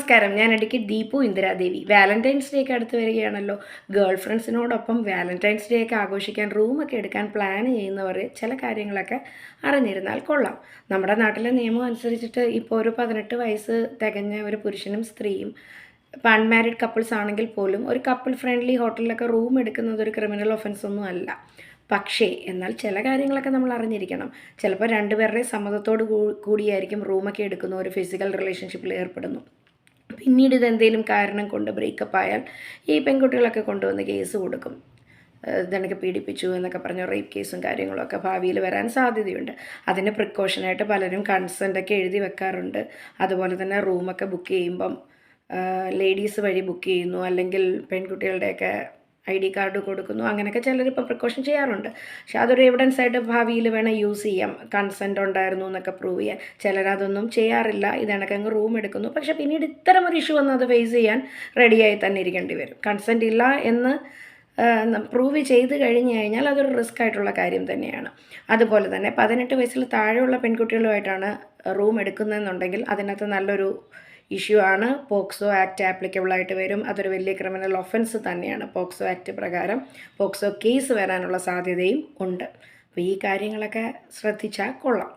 നമസ്കാരം. ഞാൻ ഇടയ്ക്ക് ദീപു ഇന്ദിരാദേവി. വാലന്റൈൻസ് ഡേ ഒക്കെ അടുത്ത് വരികയാണല്ലോ. ഗേൾ ഫ്രണ്ട്സിനോടൊപ്പം വാലന്റൈൻസ് ഡേ ഒക്കെ ആഘോഷിക്കാൻ റൂമൊക്കെ എടുക്കാൻ പ്ലാൻ ചെയ്യുന്നവർ ചില കാര്യങ്ങളൊക്കെ അറിഞ്ഞിരുന്നാൽ കൊള്ളാം. നമ്മുടെ നാട്ടിലെ നിയമം അനുസരിച്ചിട്ട് ഇപ്പോൾ ഒരു 18 വയസ്സ് തികഞ്ഞ ഒരു പുരുഷനും സ്ത്രീയും ഇപ്പോൾ അൺമാരീഡ് കപ്പിൾസ് ആണെങ്കിൽ പോലും ഒരു കപ്പിൾ ഫ്രണ്ട്ലി ഹോട്ടലിലൊക്കെ റൂം എടുക്കുന്നത് ഒരു ക്രിമിനൽ ഒഫൻസ് ഒന്നും അല്ല. പക്ഷേ എന്നാൽ ചില കാര്യങ്ങളൊക്കെ നമ്മൾ അറിഞ്ഞിരിക്കണം. ചിലപ്പോൾ രണ്ടുപേരുടെ സമ്മതത്തോട് കൂടിയായിരിക്കും റൂമൊക്കെ എടുക്കുന്നു, ഒരു ഫിസിക്കൽ റിലേഷൻഷിപ്പിൽ ഏർപ്പെടുന്നു. പിന്നീട് ഇതെന്തെങ്കിലും കാരണം കൊണ്ട് ബ്രേക്കപ്പ് ആയാൽ ഈ പെൺകുട്ടികളൊക്കെ കൊണ്ടുവന്ന് കേസ് കൊടുക്കും. ഇതെനിക്ക് പീഡിപ്പിച്ചു എന്നൊക്കെ പറഞ്ഞ റേപ്പ് കേസും കാര്യങ്ങളൊക്കെ ഭാവിയിൽ വരാൻ സാധ്യതയുണ്ട്. അതിന് പ്രിക്കോഷനായിട്ട് പലരും കൺസെൻ്റൊക്കെ എഴുതി വെക്കാറുണ്ട്. അതുപോലെ തന്നെ റൂമൊക്കെ ബുക്ക് ചെയ്യുമ്പം ലേഡീസ് വഴി ബുക്ക് ചെയ്യുന്നു, അല്ലെങ്കിൽ പെൺകുട്ടികളുടെയൊക്കെ ID കാർഡ് കൊടുക്കുന്നു. അങ്ങനെയൊക്കെ ചിലരിപ്പോൾ പ്രിക്കോഷൻ ചെയ്യാറുണ്ട്. പക്ഷെ അതൊരു എവിഡൻസ് ആയിട്ട് ഭാവിയിൽ വേണം യൂസ് ചെയ്യാം. കൺസെൻ്റ് ഉണ്ടായിരുന്നു എന്നൊക്കെ പ്രൂവ് ചെയ്യാൻ. ചിലരതൊന്നും ചെയ്യാറില്ല. ഇതണക്കങ്ങ് റൂം എടുക്കുന്നു. പക്ഷേ പിന്നീട് ഇത്തരം ഒരു ഇഷ്യൂ വന്ന് അത് ഫേസ് ചെയ്യാൻ റെഡിയായി തന്നെ ഇരിക്കേണ്ടി വരും. കൺസെൻ്റ് ഇല്ല എന്ന് പ്രൂവ് ചെയ്ത് കഴിഞ്ഞ് കഴിഞ്ഞാൽ അതൊരു റിസ്ക് ആയിട്ടുള്ള കാര്യം തന്നെയാണ്. അതുപോലെ തന്നെ 18 വയസ്സിൽ താഴെയുള്ള പെൺകുട്ടികളുമായിട്ടാണ് റൂം എടുക്കുന്നതെന്നുണ്ടെങ്കിൽ അതിനകത്ത് നല്ലൊരു ഇഷ്യൂ ആണ്. പോക്സോ ആക്ട് ആപ്ലിക്കബിൾ ആയിട്ട് വരും. അതൊരു വലിയ ക്രിമിനൽ ഒഫൻസ് തന്നെയാണ്. പോക്സോ ആക്ട് പ്രകാരം പോക്സോ കേസ് വരാനുള്ള സാധ്യതയും ഉണ്ട്. അപ്പോൾ ഈ കാര്യങ്ങളൊക്കെ ശ്രദ്ധിച്ചാൽ കൊള്ളാം.